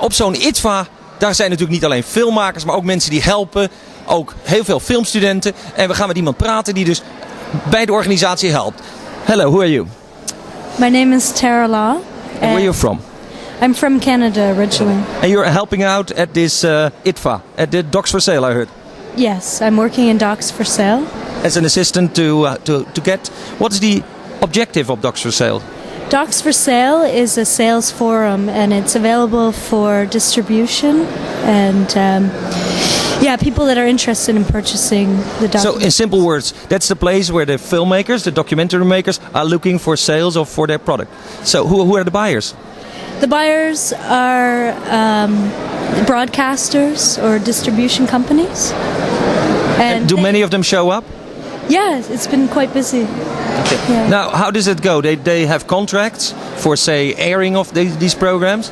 Op zo'n ITVA, daar zijn natuurlijk niet alleen filmmakers, maar ook mensen die helpen. Ook heel veel filmstudenten. En we gaan met iemand praten die dus bij de organisatie helpt. Hello, who are you? My name is Tara Law. And where are you from? I'm from Canada originally. And you're helping out at this ITVA, at the Docs for Sale, I heard. Yes, I'm working in Docs for Sale. As an assistant to get... What is the objective of Docs for Sale? Docs for Sale is a sales forum and it's available for distribution and people that are interested in purchasing the documents. So in simple words, that's the place where the filmmakers, the documentary makers are looking for sales of for their product. So who are the buyers? The buyers are broadcasters or distribution companies. And do many of them show up? Yeah, it's been quite busy. Okay. Yeah. Now, how does it go? They have contracts for, say, airing of these programs?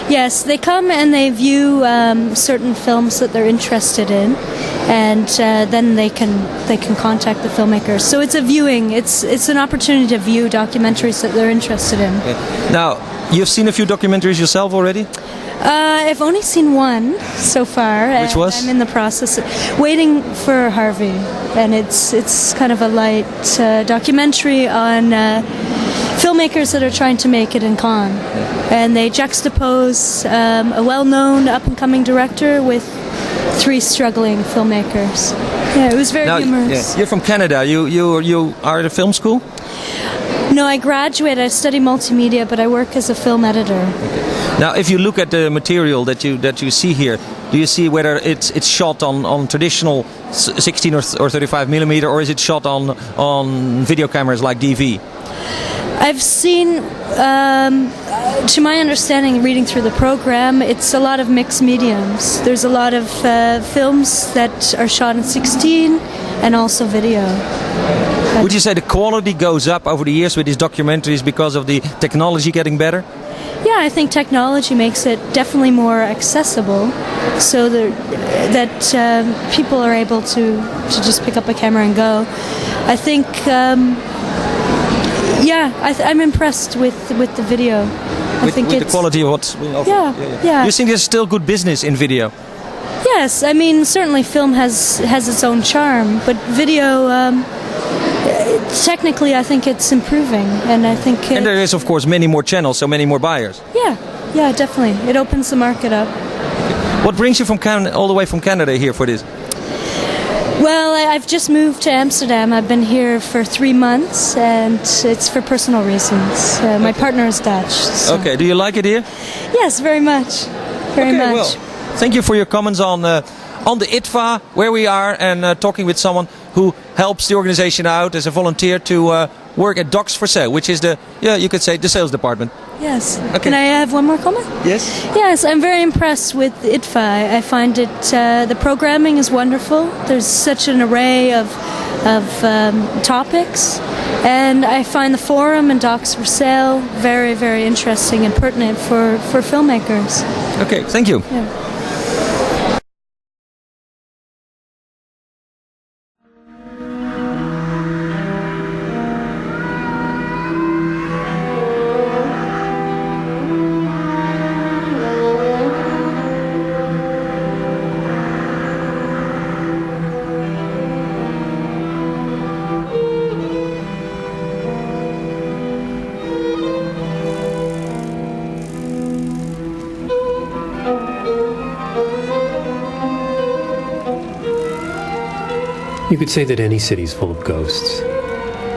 Yes, they come and they view certain films that they're interested in, and then they can contact the filmmakers. So it's a viewing. It's an opportunity to view documentaries that they're interested in. Okay. Now, you've seen a few documentaries yourself already? I've only seen one so far. Which was? I'm in the process of waiting for Harvey, and it's kind of a light documentary on filmmakers that are trying to make it in Cannes, and they juxtapose a well-known up-and-coming director with 3 struggling filmmakers. Yeah, it was very humorous. Yeah. You're from Canada. You are at a film school? No, I graduated. I study multimedia, but I work as a film editor. Okay. Now, if you look at the material that you see here, do you see whether it's shot on traditional 16 or 35 millimeter, or is it shot on video cameras like DV? I've seen, to my understanding, reading through the program, it's a lot of mixed mediums. There's a lot of films that are shot in 16 and also video. Would you say the quality goes up over the years with these documentaries because of the technology getting better? Yeah, I think technology makes it definitely more accessible, so that people are able to just pick up a camera and go. I think, I'm impressed with the video. I think with the quality of what? Yeah. You think there's still good business in video? Yes, I mean certainly film has its own charm, but video. Technically, I think it's improving, and I think. And there is, of course, many more channels, so many more buyers. Yeah, definitely. It opens the market up. What brings you from all the way from Canada here for this? Well, I've just moved to Amsterdam. I've been here for 3 months, and it's for personal reasons. My partner is Dutch. So. Okay. Do you like it here? Yes, very much. Very much. Well, thank you for your comments on the ITVA, where we are, and talking with someone who helps the organization out as a volunteer to work at Docs for Sale, which is you could say the sales department. Yes. Okay. Can I have one more comment? Yes. Yes, I'm very impressed with ITVA. I find it the programming is wonderful. There's such an array of topics, and I find the forum and Docs for Sale very, very interesting and pertinent for filmmakers. Okay. Thank you. Yeah. You could say that any city is full of ghosts.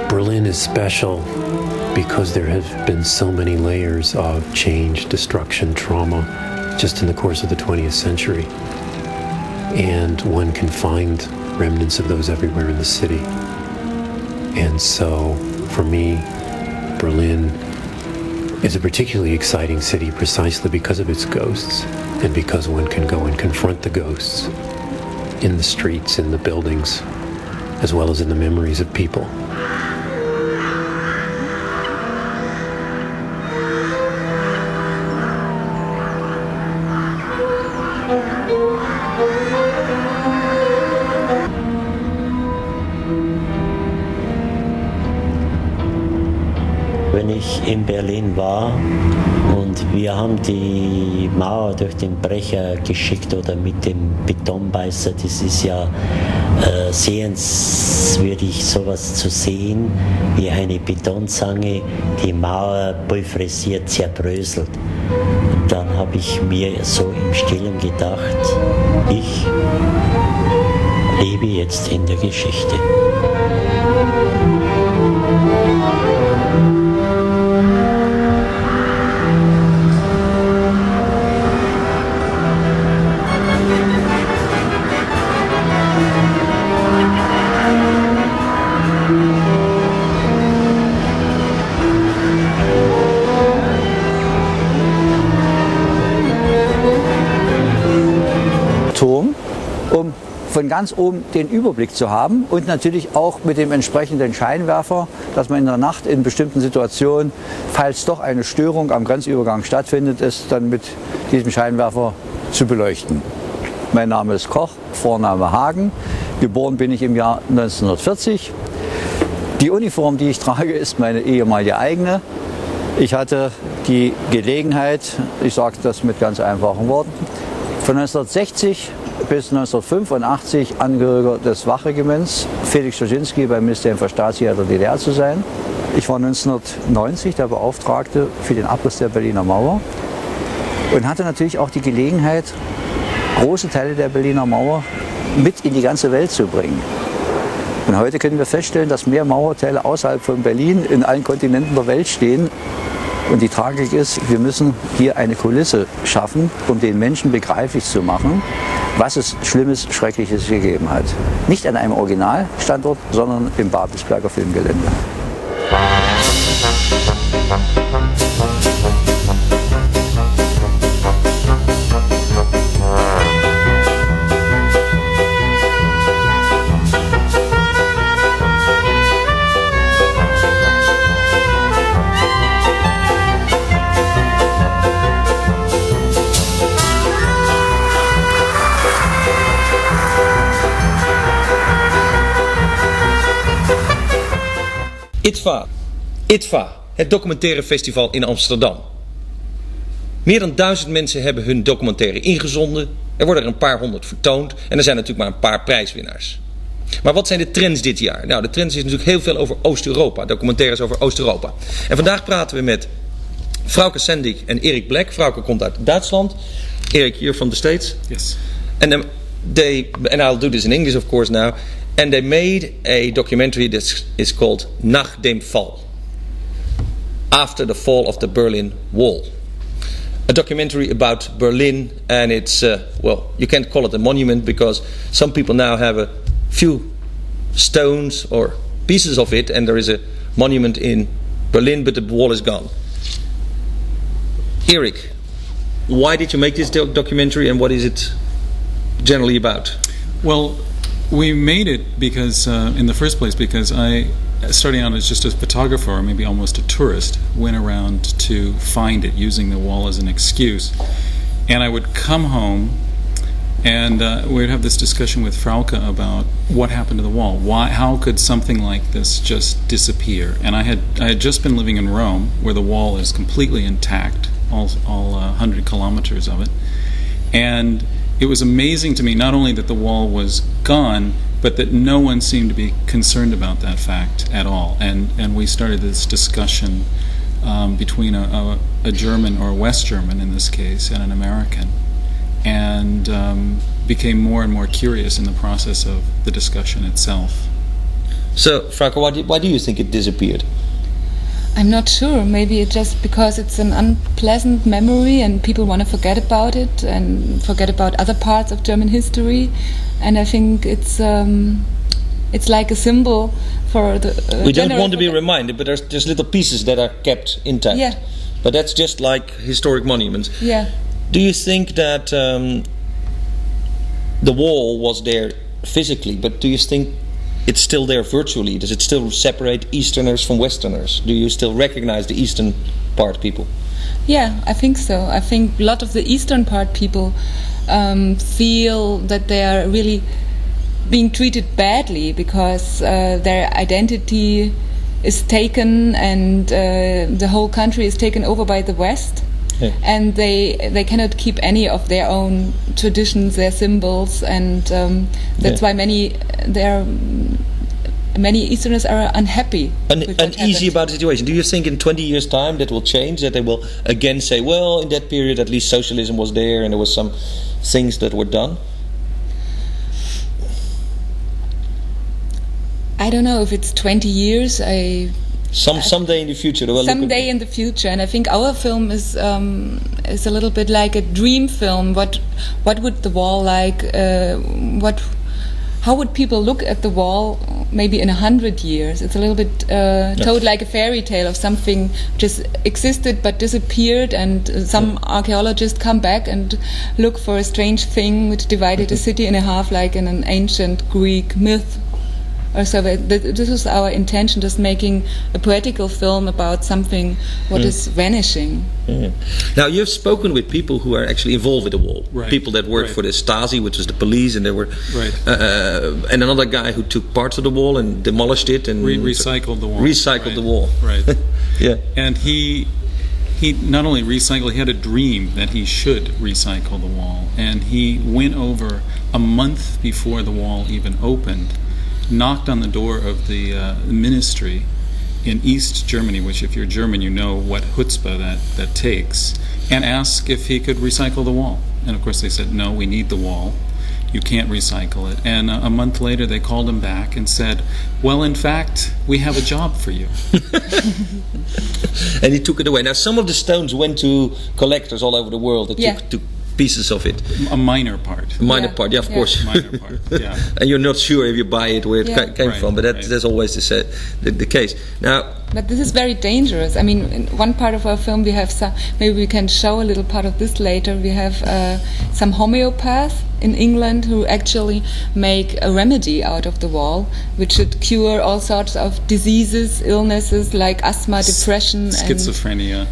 Berlin is special because there have been so many layers of change, destruction, trauma just in the course of the 20th century. And one can find remnants of those everywhere in the city. And so, for me, Berlin is a particularly exciting city precisely because of its ghosts and because one can go and confront the ghosts in the streets, in the buildings, as well as in the memories of people. Wenn ich in Berlin war und Und wir haben die Mauer durch den Brecher geschickt oder mit dem Betonbeißer. Das ist ja sehenswürdig, sowas zu sehen, wie eine Betonzange die Mauer pulverisiert, zerbröselt. Und dann habe ich mir so im Stillen gedacht, ich lebe jetzt in der Geschichte. Um von ganz oben den Überblick zu haben und natürlich auch mit dem entsprechenden Scheinwerfer, dass man in der Nacht in bestimmten Situationen, falls doch eine Störung am Grenzübergang stattfindet, ist dann mit diesem Scheinwerfer zu beleuchten. Mein Name ist Koch, Vorname Hagen, geboren bin ich im Jahr 1940. Die Uniform, die ich trage, ist meine ehemalige eigene. Ich hatte die Gelegenheit, ich sage das mit ganz einfachen Worten, von 1960 bis 1985 Angehöriger des Wachregiments Felix Dzerzhinsky beim Ministerium für Stasi der DDR zu sein. Ich war 1990 der Beauftragte für den Abriss der Berliner Mauer und hatte natürlich auch die Gelegenheit, große Teile der Berliner Mauer mit in die ganze Welt zu bringen. Und heute können wir feststellen, dass mehr Mauerteile außerhalb von Berlin in allen Kontinenten der Welt stehen. Und die Tragik ist, wir müssen hier eine Kulisse schaffen, um den Menschen begreiflich zu machen, was es Schlimmes, Schreckliches gegeben hat. Nicht an einem Originalstandort, sondern im Babelsberger Filmgelände. ITVA, het documentaire festival in Amsterdam. Meer dan 1000 mensen hebben hun documentaire ingezonden. Er worden er een paar honderd vertoond. En er zijn natuurlijk maar een paar prijswinnaars. Maar wat zijn de trends dit jaar? Nou, de trends is natuurlijk heel veel over Oost-Europa. Documentaires over Oost-Europa. En vandaag praten we met Frauke Sendik en Erik Black. Frauke komt uit Duitsland. Erik, you're from the States? Yes. And I'll do this in English of course now. And they made a documentary that is called Nach dem Fall. After the fall of the Berlin Wall. A documentary about Berlin, and it's, well, you can't call it a monument because some people now have a few stones or pieces of it, and there is a monument in Berlin, but the wall is gone. Erik, why did you make this documentary, and what is it generally about? Well, we made it because, in the first place, because I, starting out as just a photographer, or maybe almost a tourist, went around to find it using the wall as an excuse. And I would come home and we'd have this discussion with Frauke about what happened to the wall. Why? How could something like this just disappear? And I had just been living in Rome, where the wall is completely intact, all 100 kilometers of it. And it was amazing to me not only that the wall was gone, but that no one seemed to be concerned about that fact at all. And we started this discussion between a German, or a West German in this case, and an American, and became more and more curious in the process of the discussion itself. So, Frauke, why do you think it disappeared? I'm not sure. Maybe it's just because it's an unpleasant memory and people want to forget about it and forget about other parts of German history. And I think it's like a symbol for the. We don't want to be reminded, but there's little pieces that are kept intact. Yeah. But that's just like historic monuments. Yeah. Do you think that the wall was there physically, but do you think it's still there virtually? Does it still separate Easterners from Westerners? Do you still recognize the Eastern part people? Yeah, I think so. I think a lot of the Eastern part people feel that they are really being treated badly because their identity is taken and the whole country is taken over by the West. and they cannot keep any of their own traditions, their symbols, and that's why many Easterners are unhappy. Uneasy about the situation. Do you think in 20 years' time that will change? That they will again say, well, in that period at least socialism was there and there was some things that were done? I don't know if it's 20 years. Someday in the future. Someday in the future, and I think our film is a little bit like a dream film. What would the wall like? How would people look at the wall maybe in 100 years? It's a little bit told like a fairy tale of something just existed but disappeared, and some archaeologists come back and look for a strange thing which divided a city in half, like in an ancient Greek myth. Or so this was our intention, just making a poetical film about something what is vanishing. Now, you've spoken with people who are actually involved with the wall. People that worked for the Stasi, which was the police, and there were and another guy who took parts of the wall and demolished it and recycled the wall. The wall. Right. Yeah. And he not only recycled, he had a dream that he should recycle the wall, and he went over a month before the wall even opened, knocked on the door of the ministry in East Germany, which if you're German you know what chutzpah that takes, and asked if he could recycle the wall. And of course they said, no, we need the wall, you can't recycle it. And a month later they called him back and said, well, in fact, we have a job for you. And he took it away. Now, some of the stones went to collectors all over the world that took pieces of it. A minor part. A minor part, of course. Minor part, yeah. And you're not sure if you buy it where it came from, but that's always the case. Now, but this is very dangerous. I mean, in one part of our film we have some, maybe we can show a little part of this later. We have some homeopaths in England who actually make a remedy out of the wall, which should cure all sorts of diseases, illnesses like asthma, depression, schizophrenia,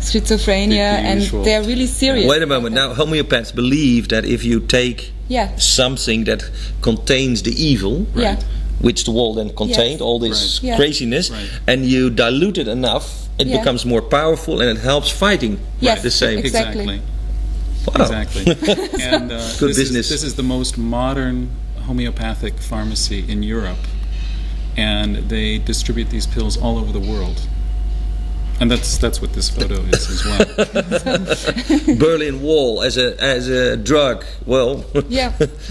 and they're really serious. Wait a moment. Now, homeopaths believe that if you take something that contains the evil, which the wall then contained, all this craziness, and you dilute it enough, it becomes more powerful and it helps fighting the same. Exactly. Wow. Exactly. And good business. This is the most modern homeopathic pharmacy in Europe, and they distribute these pills all over the world. And that's what this photo is as well. Berlin Wall as a drug. Well,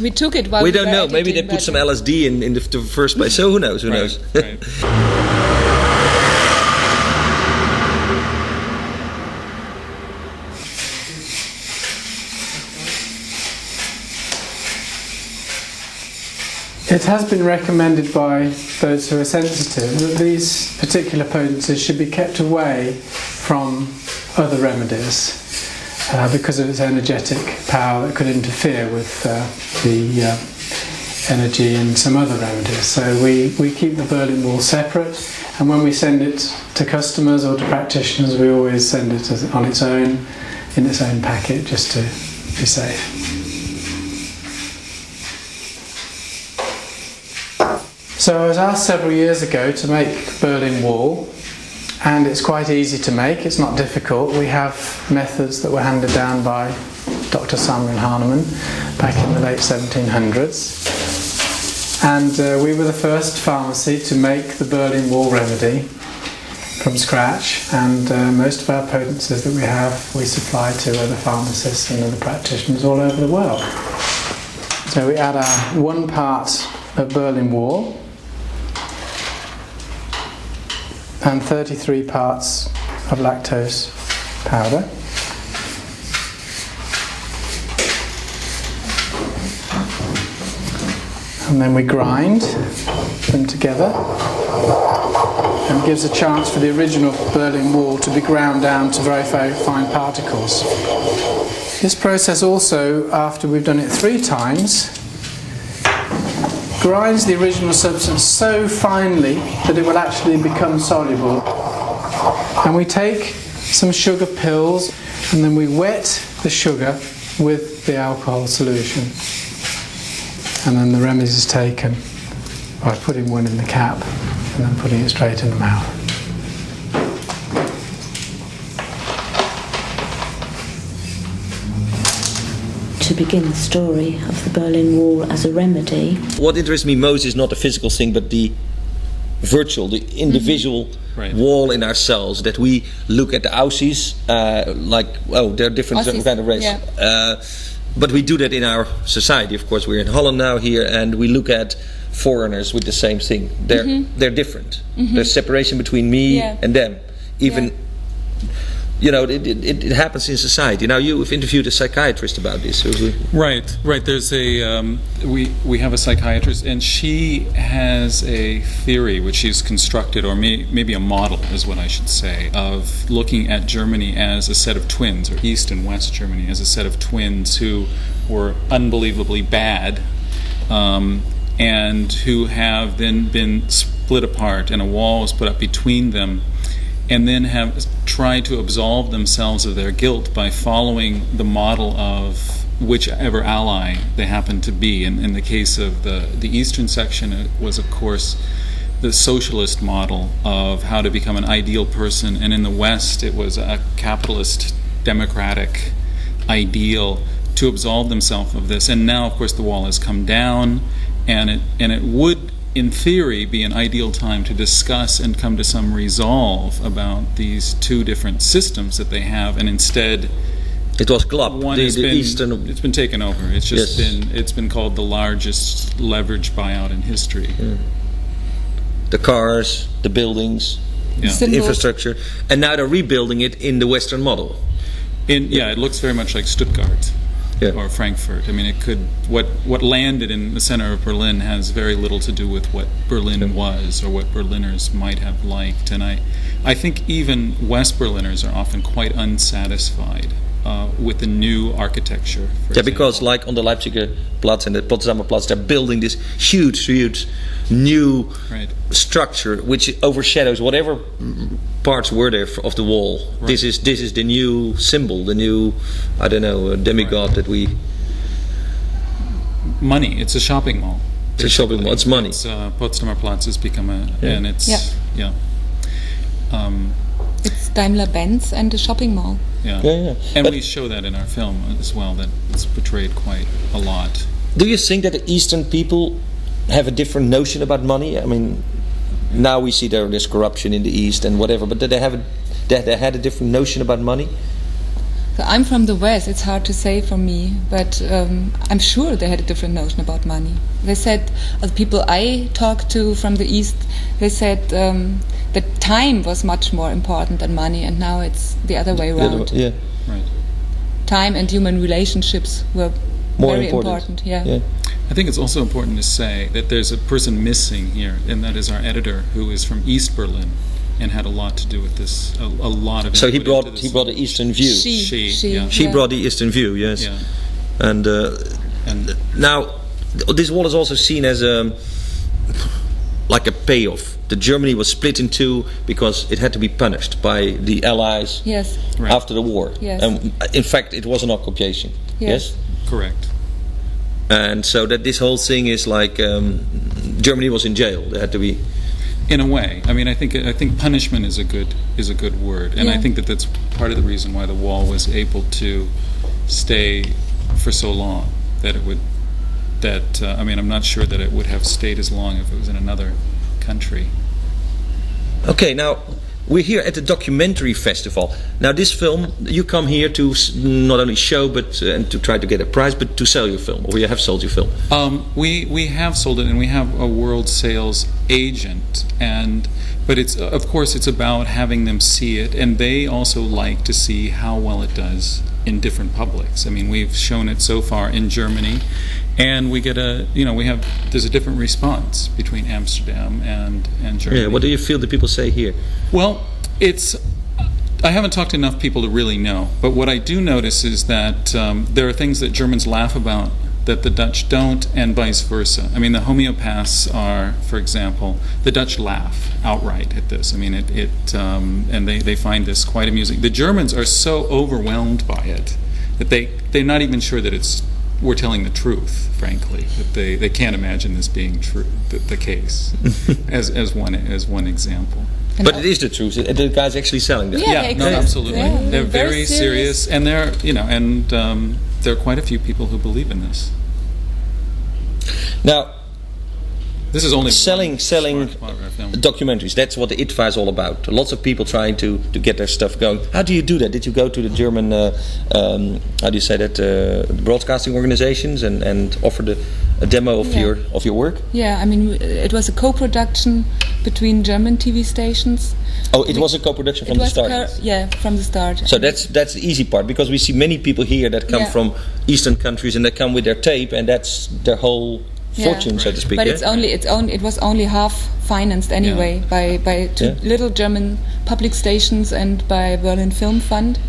we took it while we don't know. Maybe they put some LSD in the first place. So who knows? Who knows? Right. It has been recommended by those who are sensitive that these particular potencies should be kept away from other remedies because of its energetic power that could interfere with the energy in some other remedies. So we keep the Berlin Wall separate, and when we send it to customers or to practitioners, we always send it on its own, in its own packet, just to be safe. So I was asked several years ago to make Berlin Wall, and it's quite easy to make, it's not difficult. We have methods that were handed down by Dr. Samuel Hahnemann back in the late 1700s. And we were the first pharmacy to make the Berlin Wall remedy from scratch, and most of our potencies that we have we supply to other pharmacists and other practitioners all over the world. So we add our 1 part of Berlin Wall and 33 parts of lactose powder. And then we grind them together, and it gives a chance for the original Berlin Wall to be ground down to very, very fine particles. This process also, after we've done it 3 times, grinds the original substance so finely that it will actually become soluble. And we take some sugar pills and then we wet the sugar with the alcohol solution. And then the remedy is taken by putting one in the cap and then putting it straight in the mouth. to begin the story of the Berlin Wall as a remedy. What interests me most is not the physical thing, but the virtual, the individual wall in ourselves. That we look at the Aussies they're different Aussies, kind of race. yeah. But we do that in our society. Of course, we're in Holland now here, and we look at foreigners with the same thing. They're different. There's separation between me and them. Even it happens in society. Now you've interviewed a psychiatrist about this. Right. There's we have a psychiatrist, and she has a theory which she's constructed, or maybe a model is what I should say, of looking at Germany as a set of twins, or East and West Germany as a set of twins who were unbelievably bad, and who have then been split apart, and a wall was put up between them, and then have tried to absolve themselves of their guilt by following the model of whichever ally they happen to be. And in the case of the eastern section, it was, of course, the socialist model of how to become an ideal person, and in the West, it was a capitalist, democratic ideal to absolve themselves of this. And now, of course, the wall has come down, and it would, in theory, be an ideal time to discuss and come to some resolve about these two different systems that they have, and instead it was Glab, it's been taken over. It's just it's been called the largest leverage buyout in history. The cars, the buildings, the infrastructure, and now they're rebuilding it in the Western model. It looks very much like Stuttgart. Or Frankfurt. I mean, what landed in the center of Berlin has very little to do with what Berlin was, or what Berliners might have liked. And I think even West Berliners are often quite unsatisfied with the new architecture. Because like on the Leipziger Platz and the Potsdamer Platz, they're building this huge new structure which overshadows whatever parts were there of the wall. This is the new symbol, the new, I don't know, demigod that we... Money. It's a shopping mall. It's a shopping mall. It's money. Potsdamer Platz has become and it's it's Daimler-Benz and a shopping mall. And we show that in our film as well. That it's portrayed quite a lot. Do you think that the Eastern people have a different notion about money? I mean, now we see there's corruption in the East and whatever, but did they had a different notion about money? I'm from the West. It's hard to say for me, but I'm sure they had a different notion about money. They said, the people I talked to from the East, they said that time was much more important than money, and now it's the other way around. Time and human relationships were more very important. I think it's also important to say that there's a person missing here, and that is our editor, who is from East Berlin and had a lot to do with this. A lot of. So he brought the Eastern view. She brought the Eastern view. Yes. Yeah. And now this wall is also seen as like a payoff. The Germany was split in two because it had to be punished by the Allies after the war. And in fact, it was an occupation. Yes. Correct. And so that this whole thing is like Germany was in jail. There had to be. In a way, I mean, I think punishment is a good word, and I think that's part of the reason why the wall was able to stay for so long. I mean, I'm not sure that it would have stayed as long if it was in another country. Okay, now we're here at the documentary festival. Now this film, you come here to not only show but and to try to get a prize, but to sell your film, or you have sold your film. We have sold it, and we have a world sales agent, but it's of course it's about having them see it, and they also like to see how well it does in different publics. I mean, we've shown it so far in Germany, and we get there's a different response between Amsterdam and Germany. Yeah, what do you feel that people say here? Well, I haven't talked to enough people to really know, but what I do notice is that there are things that Germans laugh about that the Dutch don't, and vice versa. I mean, the homeopaths are, for example, the Dutch laugh outright at this. I mean, and they find this quite amusing. The Germans are so overwhelmed by it that they're not even sure that we're telling the truth, frankly. That they can't imagine this being true, the case, as one example. But it is the truth. The guy's actually selling them. Yeah, exactly. No, absolutely. They're very serious, and they're there are quite a few people who believe in this. Now, this is only selling film. documentaries. That's what the ITVA is all about. Lots of people trying to get their stuff going. How do you do that? Did you go to the German, how do you say that, broadcasting organizations and offer a demo of your work? Yeah, I mean, it was a co-production between German TV stations. Oh, it was a co-production from the start. From the start. So that's the easy part, because we see many people here that come from Eastern countries and they come with their tape, and that's their whole fortune, so to speak. But it was only half financed anyway by two little German public stations and by Berlin Film Fund,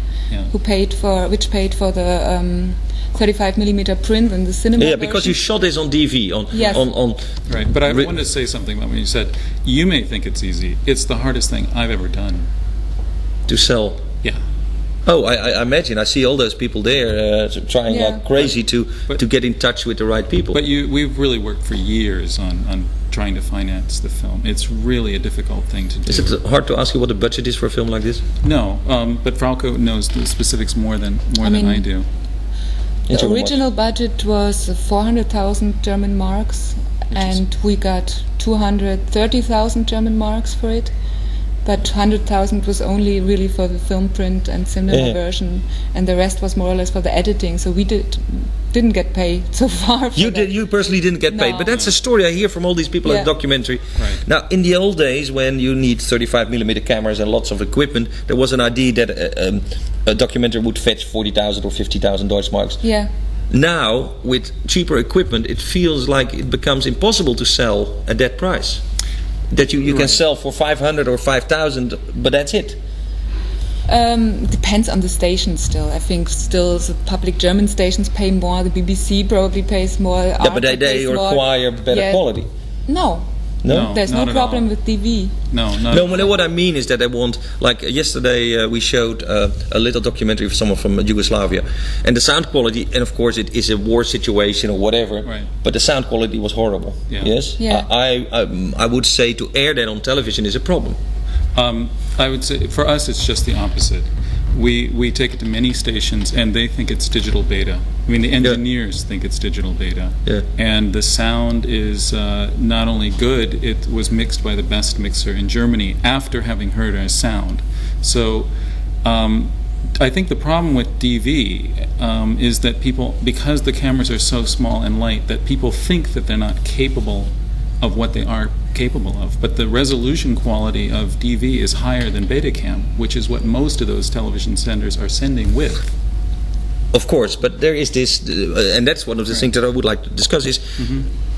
which paid for the 35mm print and the cinema. Yeah, because you shot this on DV on right. But I wanted to say something about when you said you may think it's easy. It's the hardest thing I've ever done. To sell. Yeah. Oh, I imagine. I see all those people there trying like crazy to get in touch with the right people. But we've really worked for years on trying to finance the film. It's really a difficult thing to do. Is it hard to ask you what the budget is for a film like this? No, but Farouk knows the specifics more than I do. The original budget was 400,000 German marks, and we got 230,000 German marks for it. But 100,000 was only really for the film print and cinema version, and the rest was more or less for the editing. So we didn't get paid so far. You personally didn't get paid, but that's a story I hear from all these people in documentary. Right. Now, in the old days, when you need 35mm cameras and lots of equipment, there was an idea that a documentary would fetch 40,000 or 50,000 Deutschmarks. Yeah. Now, with cheaper equipment, it feels like it becomes impossible to sell at that price. That you can sell for 500 or 5,000, but that's it. Depends on the station still. I think still the public German stations pay more, the BBC probably pays more. But they require better quality. No, there's no problem with TV. No, what I mean is that they want, like yesterday we showed a little documentary of someone from Yugoslavia, and the sound quality, and of course it is a war situation or whatever, but the sound quality was horrible. Yes? Yeah. I would say to air that on television is a problem. I would say for us it's just the opposite. We take it to many stations and they think it's digital beta. I mean, the engineers think it's digital beta. Yeah. And the sound is not only good, it was mixed by the best mixer in Germany after having heard our sound. So I think the problem with DV is that people, because the cameras are so small and light, that people think that they're not capable of what they are capable of. But the resolution quality of DV is higher than Betacam, which is what most of those television senders are sending with. Of course, but there is this, and that's one of the things that I would like to discuss, is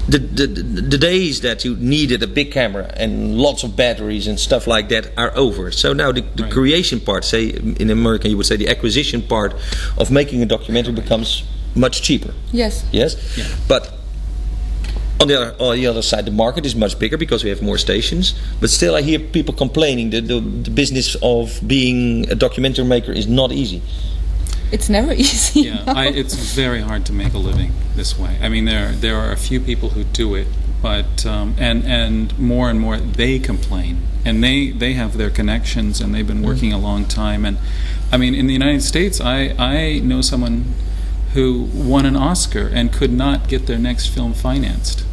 the days that you needed a big camera and lots of batteries and stuff like that are over. So now the creation part, say in America you would say the acquisition part of making a documentary becomes much cheaper. Yes. Yes? Yeah. But on the other side, the market is much bigger because we have more stations. But still, I hear people complaining that the business of being a documentary maker is not easy. It's never easy. Yeah, no. It's very hard to make a living this way. I mean, there are a few people who do it, but and more they complain, and they have their connections, and they've been working a long time. And I mean, in the United States, I know someone who won an Oscar and could not get their next film financed.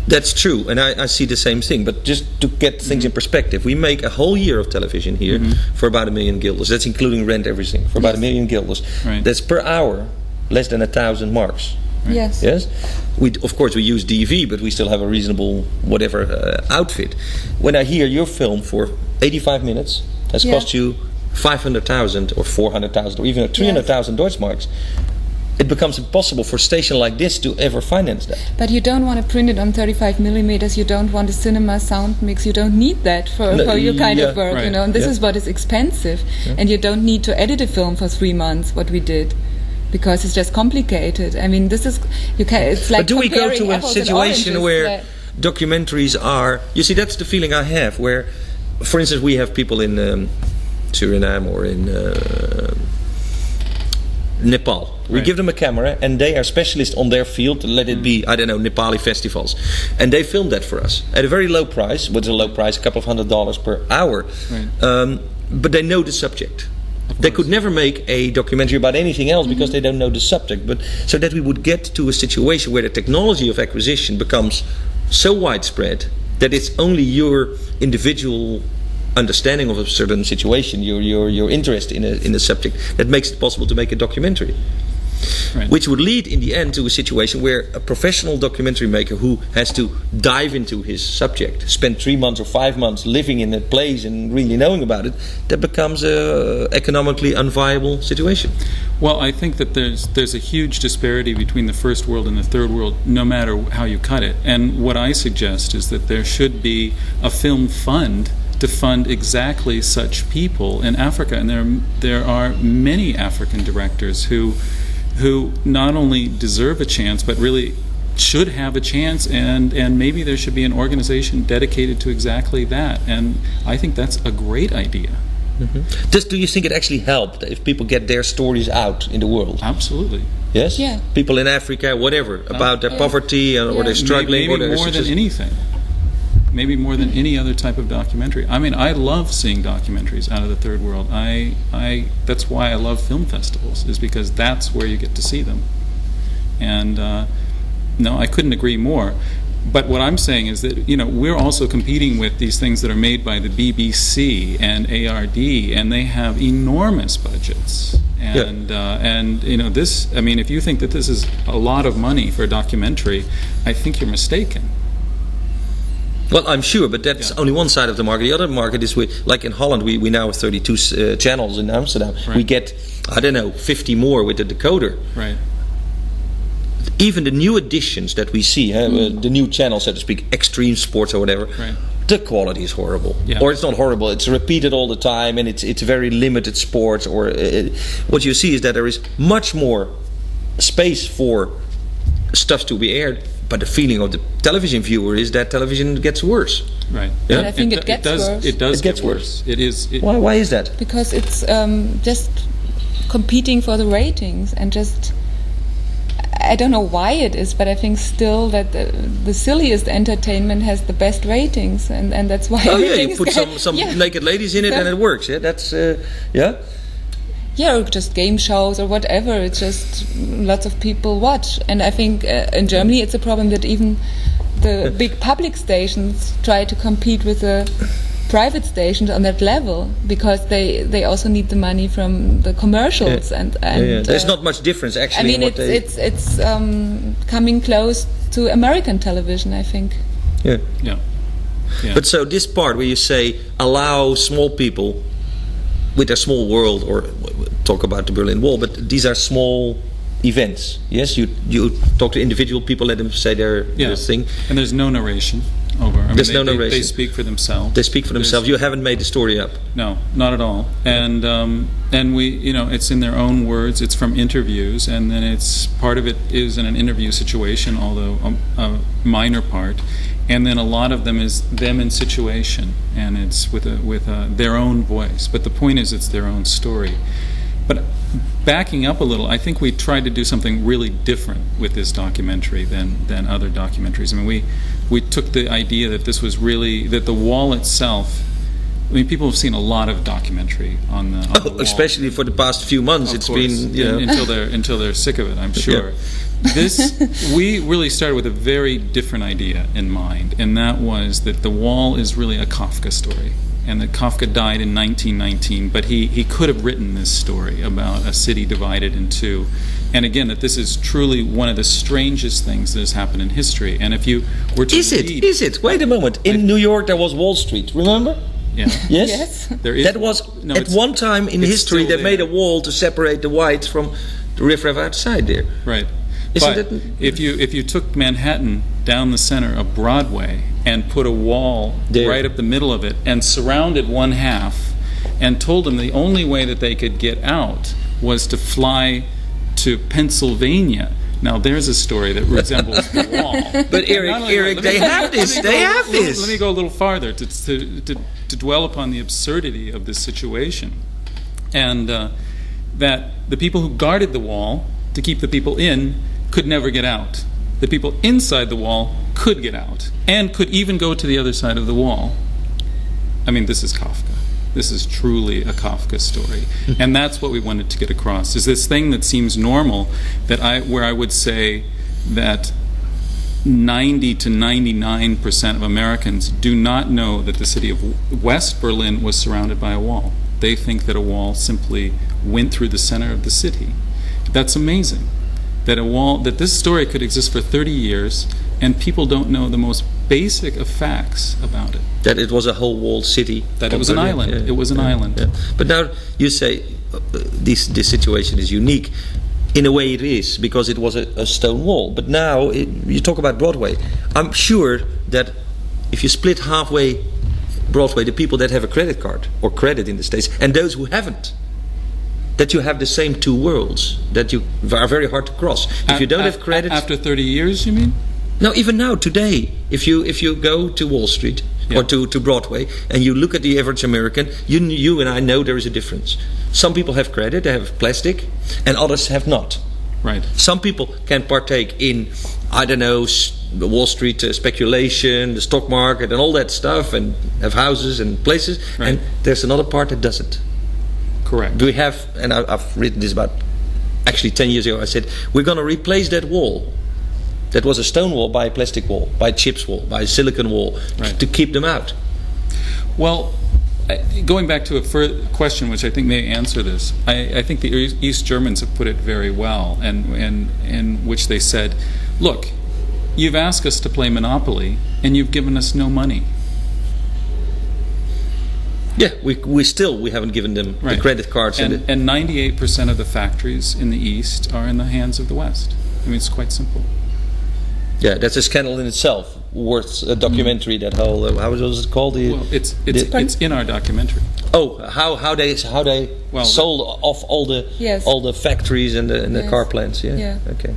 That's true, and I see the same thing. But just to get things in perspective, we make a whole year of television here for about 1 million guilders. That's including rent, everything, for about 1 million guilders. Right. That's per hour, less than 1,000 marks. Right. Yes. Yes. Of course, we use DV, but we still have a reasonable whatever outfit. When I hear your film for 85 minutes has cost you 500,000 or 400,000 or even 300,000 Deutschmarks, it becomes impossible for a station like this to ever finance that. But you don't want to print it on 35mm. You don't want a cinema sound mix. You don't need that for your kind of work, you know. And this is what is expensive. Yeah. And you don't need to edit a film for 3 months. What we did, because it's just complicated. I mean, this is it's like. But do we go to a situation where documentaries are? You see, that's the feeling I have. Where, for instance, we have people in Suriname or in Nepal. We give them a camera and they are specialists on their field. Let it be, I don't know, Nepali festivals. And they film that for us at a very low price. What's a low price? A couple of $100 per hour. Right. But they know the subject. They could never make a documentary about anything else because they don't know the subject. But so that we would get to a situation where the technology of acquisition becomes so widespread that it's only your individual understanding of a certain situation, your interest in a subject, that makes it possible to make a documentary. Right. Which would lead in the end to a situation where a professional documentary maker who has to dive into his subject, spend 3 months or 5 months living in a place and really knowing about it, that becomes a economically unviable situation. Well, I think that there's a huge disparity between the first world and the third world, no matter how you cut it. And what I suggest is that there should be a film fund to fund exactly such people in Africa. And there are many African directors who not only deserve a chance, but really should have a chance, and maybe there should be an organization dedicated to exactly that. And I think that's a great idea. Mm-hmm. Do you think it actually helped if people get their stories out in the world? Absolutely. Yes? Yeah. People in Africa, whatever, about their poverty or their struggling. Maybe more than anything. Maybe more than any other type of documentary. I mean, I love seeing documentaries out of the third world. That's why I love film festivals, is because that's where you get to see them. And no, I couldn't agree more. But what I'm saying is that, we're also competing with these things that are made by the BBC and ARD, and they have enormous budgets. And this, I mean, if you think that this is a lot of money for a documentary, I think you're mistaken. Well, I'm sure, but that's only one side of the market. The other market is, like in Holland, we now have 32 channels in Amsterdam. Right. We get, 50 more with the decoder. Right. Even the new additions that we see, the new channels, so to speak, extreme sports or whatever, right. The quality is horrible. Yeah. Or it's not horrible, it's repeated all the time, and it's very limited sports. Or what you see is that there is much more space for stuff to be aired. But the feeling of the television viewer is that television gets worse. Right. Yeah? And I think it gets worse. It does get worse. It is. Why is that? Because it's just competing for the ratings, and just, I don't know why it is, but I think still that the silliest entertainment has the best ratings, and that's why. Oh yeah, you put some naked ladies in it, and it works. Yeah, that's Yeah, or just game shows or whatever. It's just lots of people watch. And I think in Germany it's a problem that even the big public stations try to compete with the private stations on that level, because they also need the money from the commercials. And there's not much difference actually. I mean, it's coming close to American television, I think. Yeah. Yeah. But so this part where you say allow small people with their small world, or talk about the Berlin Wall, but these are small events. Yes, you talk to individual people, let them say their thing. And there's no narration over. There's no narration. They speak for themselves. They speak for themselves. You haven't made the story up. No, not at all. And we, it's in their own words. It's from interviews, and then it's part of it is in an interview situation, although a minor part. And then a lot of them is them in situation, and it's with their own voice. But the point is, it's their own story. But backing up a little, I think we tried to do something really different with this documentary than other documentaries. I mean, we took the idea that this was really, that the wall itself, I mean, people have seen a lot of documentary on the wall. Especially for the past few months. Of it's course, been until they're sick of it, I'm sure. Yeah. We really started with a very different idea in mind, and that was that the wall is really a Kafka story, and that Kafka died in 1919, but he could have written this story about a city divided in two. And again, that this is truly one of the strangest things that has happened in history. And if you were to Is it? Wait a moment. In New York there was Wall Street, remember? Yeah. Yes? There is. That was, at one time in history, they made a wall to separate the whites from the riffraff outside there. Right. But if you took Manhattan down the center of Broadway and put a wall right up the middle of it and surrounded one half and told them the only way that they could get out was to fly to Pennsylvania. Now there's a story that resembles the wall. But Eric, they have this. Let me go a little farther to dwell upon the absurdity of this situation, and that the people who guarded the wall to keep the people in could never get out. The people inside the wall could get out and could even go to the other side of the wall. I mean, this is Kafka. this is truly a Kafka story. And that's what we wanted to get across, is this thing that seems normal, where I would say that 90 to 99% of Americans do not know that the city of West Berlin was surrounded by a wall. They think that a wall simply went through the center of the city. That's amazing. That this story could exist for 30 years and people don't know the most basic of facts about it. That it was a whole walled city. That it was an island. Yeah. It was an island. Yeah. But now you say this situation is unique. In a way it is, because it was a stone wall. But now you talk about Broadway. I'm sure that if you split halfway Broadway, the people that have a credit card or credit in the States and those who haven't, that you have the same two worlds that you are very hard to cross. If you don't have credit, after 30 years, you mean? No, even now, today, if you go to Wall Street or to Broadway and you look at the average American, you and I know there is a difference. Some people have credit, they have plastic, and others have not. Right. Some people can partake in, I don't know, the Wall Street speculation, the stock market, and all that stuff, and have houses and places. Right. And there's another part that doesn't. Correct. We have, and I've written this about, actually 10 years ago, I said, we're going to replace that wall. That was a stone wall by a plastic wall, by a chips wall, by a silicon wall, right, to keep them out. Well, going back to a question which I think may answer this, I think the East Germans have put it very well, and in which they said, look, you've asked us to play Monopoly and you've given us no money. Yeah, we haven't given them the credit cards. And 98% of the factories in the East are in the hands of the West. I mean, it's quite simple. Yeah, that's a scandal in itself, worth a documentary. That whole how was it called? Well, it's in our documentary. Oh, how they sold off all the factories and the car plants. Yeah. Okay.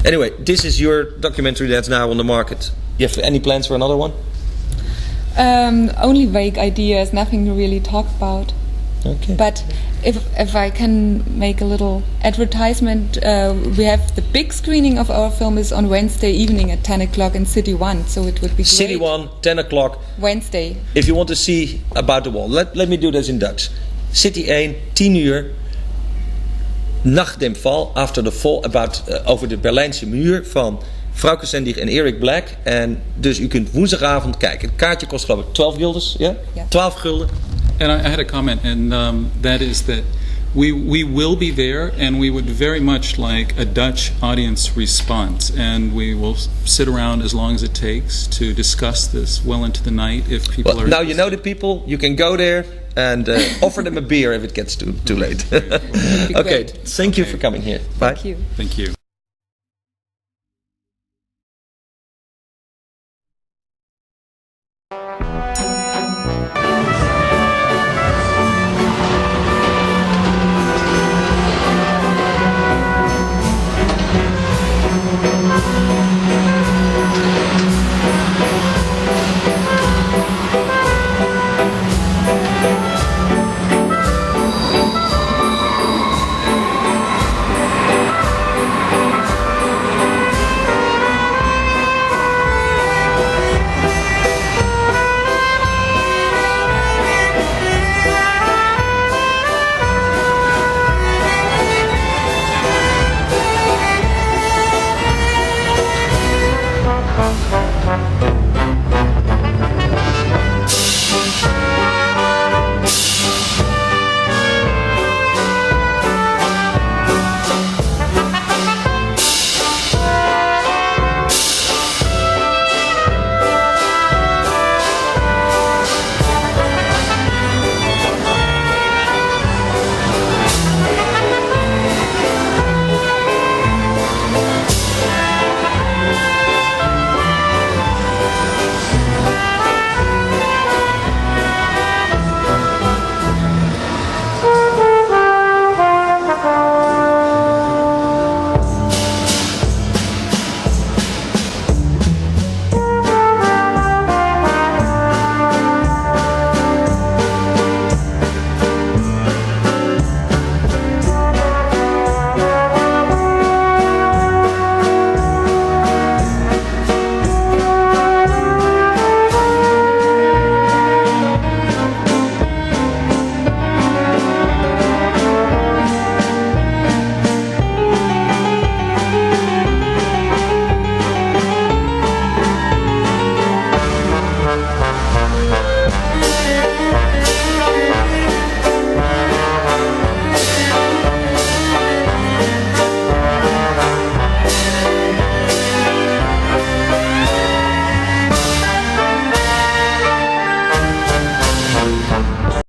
Anyway, this is your documentary that's now on the market. You have any plans for another one? Only vague ideas, nothing to really talk about. Okay. But if I can make a little advertisement, we have the big screening of our film is on Wednesday evening at 10 o'clock in City 1, so it would be great. City 1, 10 o'clock. Wednesday. If you want to see about the wall, let me do this in Dutch. City 1, 10 uur, nach dem Fall, after the fall, over de Berlijnse muur van Farouk en Eric Black. En dus u kunt woensdagavond kijken. Het kaartje kost geloof ik 12 guilders, ja? Yeah? 12 gulden. And I had a comment, and that is that we will be there, and we would very much like a Dutch audience response, and we will sit around as long as it takes to discuss this well into the night if people are now interested. You know the people, you can go there and offer them a beer if it gets too late. Okay, thank you for coming here. Bye. Thank you. Thank you.